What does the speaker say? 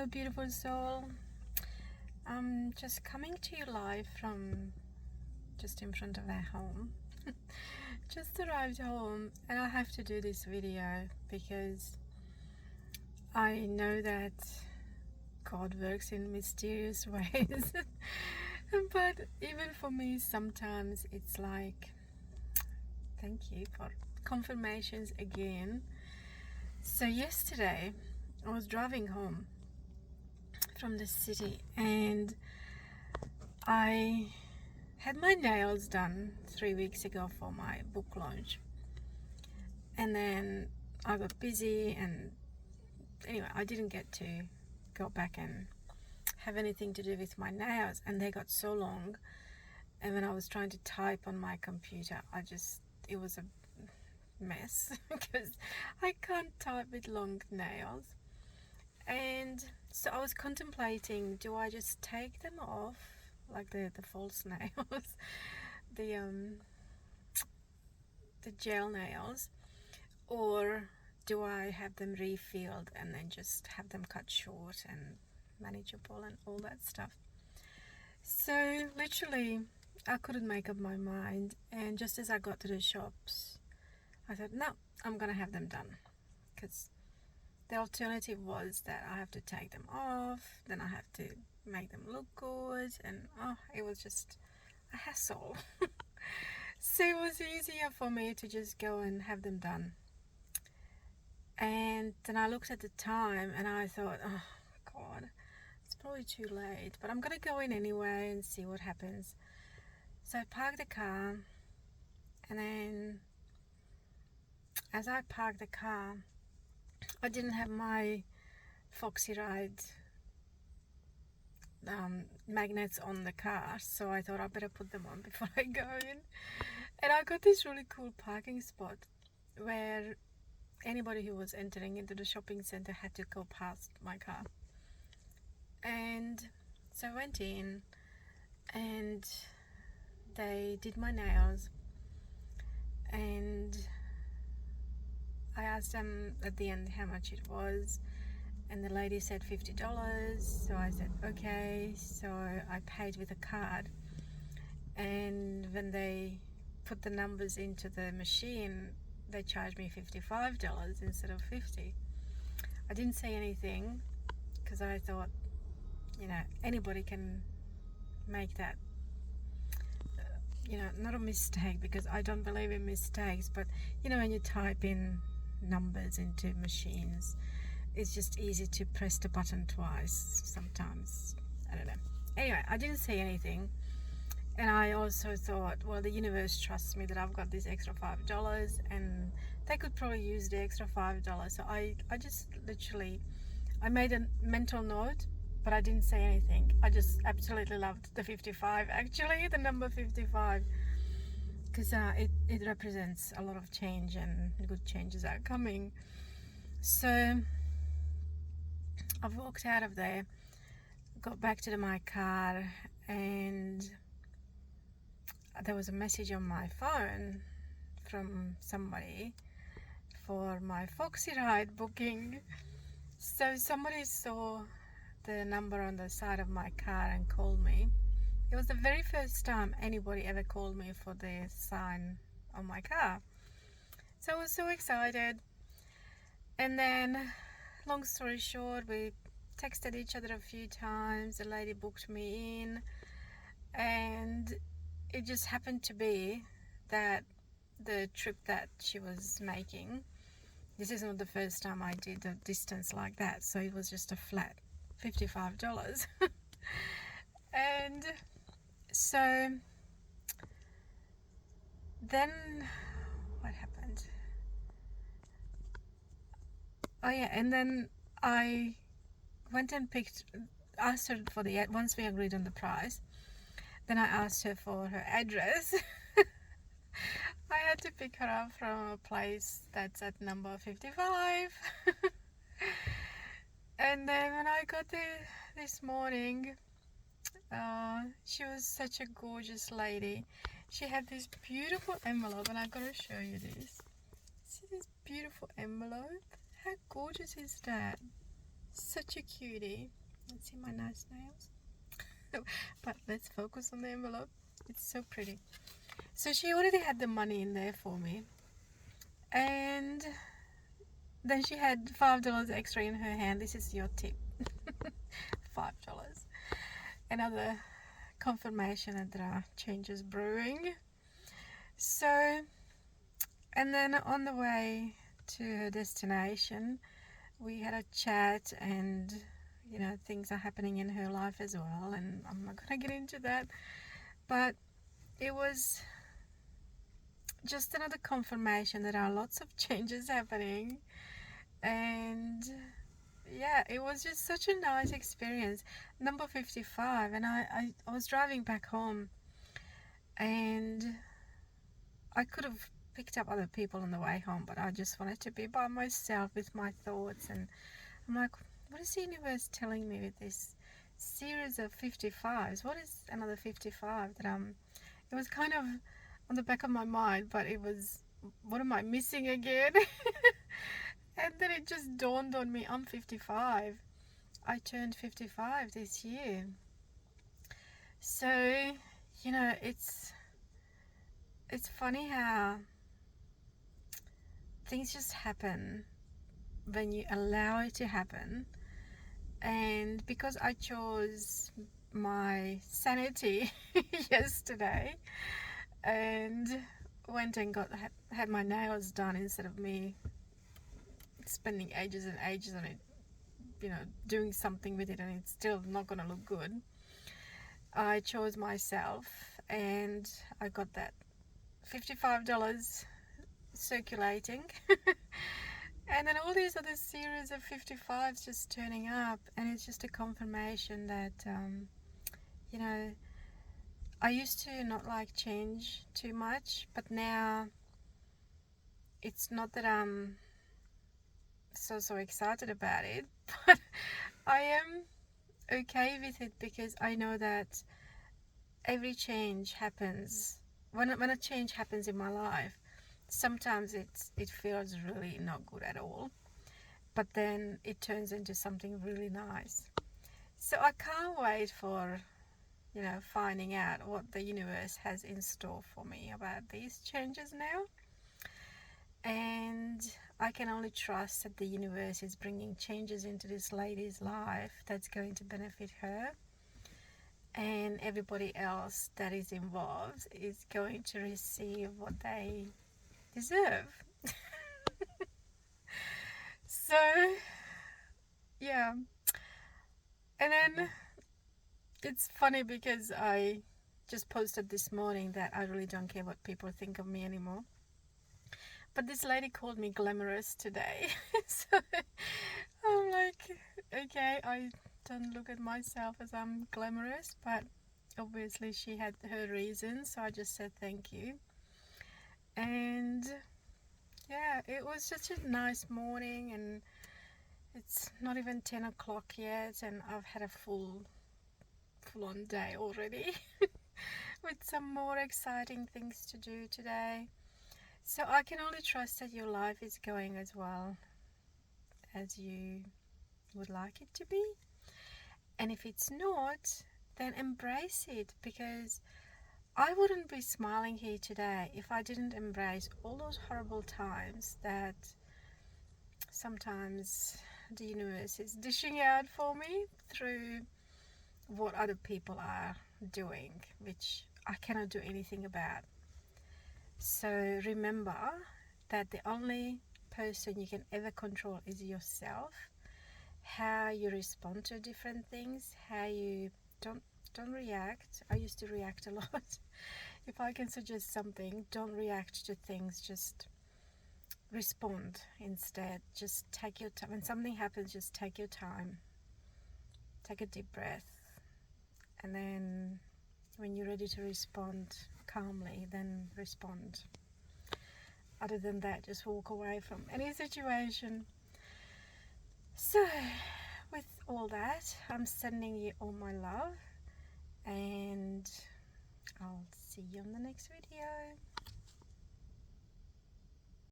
Hello, beautiful soul. I'm just coming to you live from just in front of our home. Just arrived home, and I have to do this video because I know that God works in mysterious ways. But even for me, sometimes it's like, thank you for confirmations again. So yesterday I was driving home from the city and I had my nails done 3 weeks ago for my book launch, and then I got busy, and anyway, I didn't get to go back and have anything to do with my nails, and they got so long, and when I was trying to type on my computer, it was a mess because I can't type with long nails. And so I was contemplating, do I just take them off, like the false nails, the gel nails, or do I have them refilled and then just have them cut short and manageable and all that stuff? So literally I couldn't make up my mind, and just as I got to the shops I thought, no, I'm gonna have them done, because the alternative was that I have to take them off, then I have to make them look good, and it was just a hassle. So it was easier for me to just go and have them done. And then I looked at the time and I thought, oh God, it's probably too late, but I'm gonna go in anyway and see what happens. So I parked the car, and then as I parked the car, I didn't have my Foxy Ride magnets on the car, so I thought I better put them on before I go in. And I got this really cool parking spot where anybody who was entering into the shopping center had to go past my car. And so I went in and they did my nails, and I asked them at the end how much it was, and the lady said $50. So I said okay, so I paid with a card, and when they put the numbers into the machine they charged me $55 instead of $50. I didn't say anything because I thought, anybody can make that, not a mistake, because I don't believe in mistakes, but when you type in numbers into machines, it's just easy to press the button twice sometimes. I don't know. Anyway, I didn't say anything, and I also thought, well, the universe trusts me that I've got this extra $5 and they could probably use the extra $5. So I just literally, I made a mental note, but I didn't say anything. I just absolutely loved the 55, actually, the number 55, because it represents a lot of change, and good changes are coming. So I've walked out of there, got back to my car, and there was a message on my phone from somebody for my Foxy Ride booking. So somebody saw the number on the side of my car and called me. It was the very first time anybody ever called me for the sign on my car. So I was so excited. And then, long story short, we texted each other a few times. The lady booked me in, and it just happened to be that the trip that she was making, this is not the first time I did a distance like that, so it was just a flat $55. And so then what happened? Oh yeah, and then I went and asked her for once we agreed on the price, then I asked her for her address. I had to pick her up from a place that's at number 55. And then when I got there this morning, she was such a gorgeous lady. She had this beautiful envelope, and I'm gonna show you this. See this beautiful envelope? How gorgeous is that? Such a cutie. Let's see my nice nails. But let's focus on the envelope. It's so pretty. So she already had the money in there for me. And then she had $5 extra in her hand. This is your tip. $5. Another confirmation that there are changes brewing. So, and then on the way to her destination, we had a chat, and you know, things are happening in her life as well, and I'm not gonna get into that, but it was just another confirmation that there are lots of changes happening. And yeah, it was just such a nice experience. Number 55, and I was driving back home, and I could have picked up other people on the way home, but I just wanted to be by myself with my thoughts. And I'm like, what is the universe telling me with this series of 55s? What is another 55 that it was kind of on the back of my mind, but it was, what am I missing again? And then it just dawned on me, I'm 55. I turned 55 this year. So, you know, it's funny how things just happen when you allow it to happen. And because I chose my sanity yesterday and went and had my nails done instead of me spending ages and ages on it, you know, doing something with it, and it's still not gonna look good, I chose myself, and I got that $55 circulating. And then all these other series of 55s just turning up, and it's just a confirmation that you know, I used to not like change too much, but now it's not that I'm so excited about it, but I am okay with it, because I know that every change happens, when a change happens in my life, sometimes it feels really not good at all, but then it turns into something really nice. So I can't wait for, you know, finding out what the universe has in store for me about these changes now. And I can only trust that the universe is bringing changes into this lady's life that's going to benefit her, and everybody else that is involved is going to receive what they deserve. So yeah, and then it's funny because I just posted this morning that I really don't care what people think of me anymore. But this lady called me glamorous today. So I'm like, okay, I don't look at myself as I'm glamorous, but obviously she had her reasons, so I just said thank you. And yeah, it was such a nice morning, and it's not even 10 o'clock yet, and I've had a full-on day already with some more exciting things to do today. So I can only trust that your life is going as well as you would like it to be. And if it's not, then embrace it, because I wouldn't be smiling here today if I didn't embrace all those horrible times that sometimes the universe is dishing out for me through what other people are doing, which I cannot do anything about. So remember that the only person you can ever control is yourself. How you respond to different things, how you don't react. I used to react a lot. If I can suggest something, don't react to things, just respond instead. Just take your time. When something happens, just take your time. Take a deep breath, and then when you're ready to respond calmly, then respond. Other than that, just walk away from any situation. So with all that, I'm sending you all my love, and I'll see you on the next video.